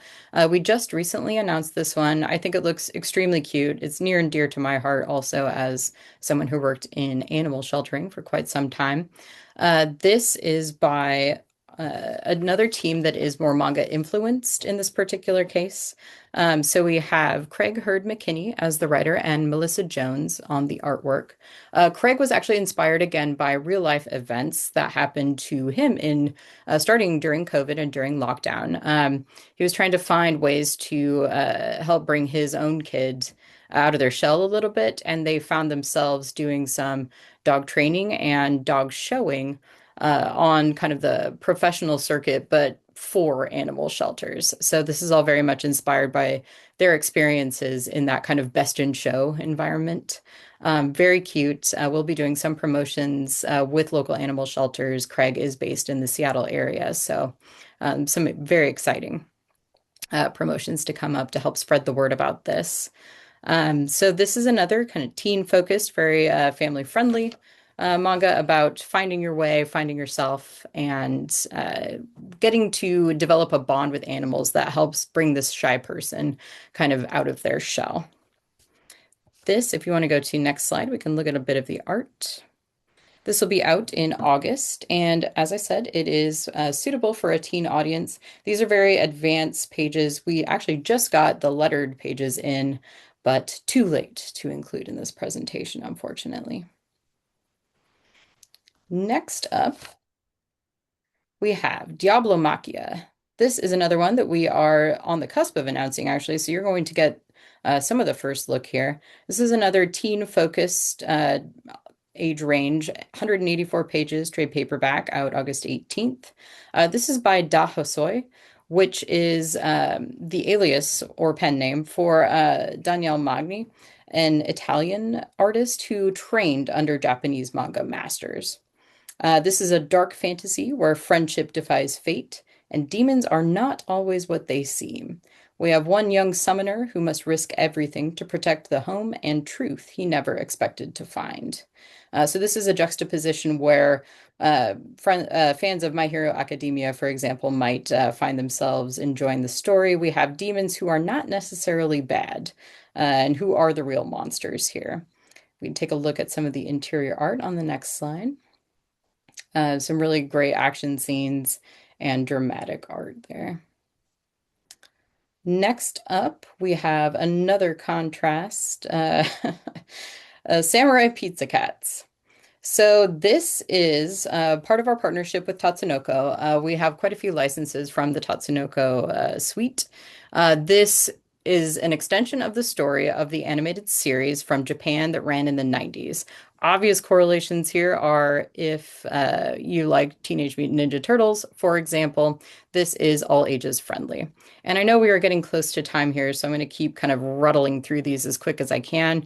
We just recently announced this one. I think it looks extremely cute. It's near and dear to my heart also as someone who worked in animal sheltering for quite some time. This is by another team that is more manga influenced in this particular case. So we have Craig Hurd McKinney as the writer and Melissa Jones on the artwork. Craig was actually inspired again by real life events that happened to him in starting during COVID and during lockdown. He was trying to find ways to help bring his own kids out of their shell a little bit, and they found themselves doing some dog training and dog showing on kind of the professional circuit, but for animal shelters. So this is all very much inspired by their experiences in that kind of best in show environment. Very cute. We'll be doing some promotions with local animal shelters. Craig is based in the Seattle area, so some very exciting promotions to come up to help spread the word about this. So this is another kind of teen-focused, very family-friendly manga about finding your way, finding yourself, and getting to develop a bond with animals that helps bring this shy person kind of out of their shell. This, if you want to go to next slide, we can look at a bit of the art. This will be out in August, and as I said, it is suitable for a teen audience. These are very advanced pages. We actually just got the lettered pages in, but too late to include in this presentation, unfortunately. Next up, we have Diablo Machia. This is another one that we are on the cusp of announcing, actually, so you're going to get some of the first look here. This is another teen-focused age range, 184 pages, trade paperback, out August 18th. This is by Da Hosoi which is the alias or pen name for Daniele Magni, an Italian artist who trained under Japanese manga masters. This is a dark fantasy where friendship defies fate, and demons are not always what they seem. We have one young summoner who must risk everything to protect the home and truth he never expected to find. So this is a juxtaposition where fans of My Hero Academia, for example, might find themselves enjoying the story. We have demons who are not necessarily bad, and who are the real monsters here. We can take a look at some of the interior art on the next slide. Some really great action scenes and dramatic art there. Next up, we have another contrast, Samurai Pizza Cats. So this is part of our partnership with Tatsunoko. We have quite a few licenses from the Tatsunoko suite. This is an extension of the story of the animated series from Japan that ran in the 90s. Obvious correlations here are if you like Teenage Mutant Ninja Turtles, for example, this is all ages friendly. And I know we are getting close to time here, so I'm going to keep kind of ruddling through these as quick as I can.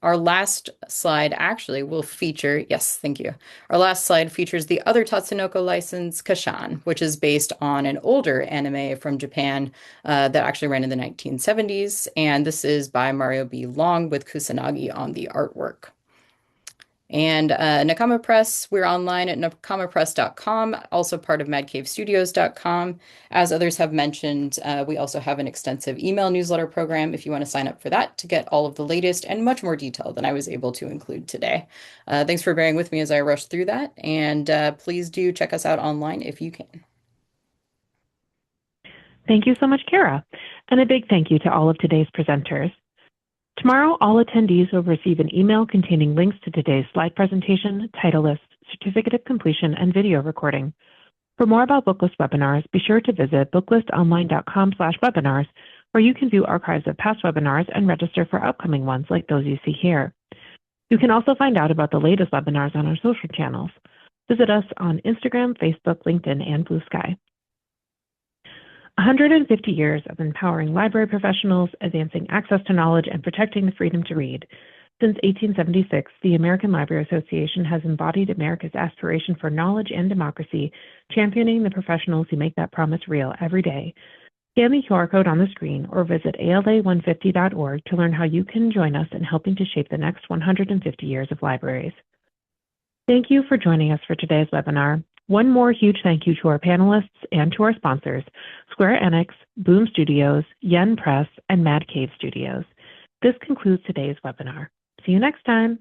Our last slide actually will feature, yes, thank you. Our last slide features the other Tatsunoko license, Kashan, which is based on an older anime from Japan that actually ran in the 1970s. And this is by Mario B. Long with Kusanagi on the artwork. And Nakama Press, we're online at nakamapress.com, also part of madcavestudios.com. As others have mentioned, we also have an extensive email newsletter program if you want to sign up for that to get all of the latest and much more detail than I was able to include today. Thanks for bearing with me as I rush through that, and please do check us out online if you can. Thank you so much, Kara. And a big thank you to all of today's presenters. Tomorrow, all attendees will receive an email containing links to today's slide presentation, title list, certificate of completion, and video recording. For more about Booklist webinars, be sure to visit booklistonline.com/webinars, where you can view archives of past webinars and register for upcoming ones like those you see here. You can also find out about the latest webinars on our social channels. Visit us on Instagram, Facebook, LinkedIn, and Blue Sky. 150 years of empowering library professionals, advancing access to knowledge, and protecting the freedom to read. Since 1876, the American Library Association has embodied America's aspiration for knowledge and democracy, championing the professionals who make that promise real every day. Scan the QR code on the screen or visit ala150.org to learn how you can join us in helping to shape the next 150 years of libraries. Thank you for joining us for today's webinar. One more huge thank you to our panelists and to our sponsors, Square Enix, Boom Studios, Yen Press, and Mad Cave Studios. This concludes today's webinar. See you next time.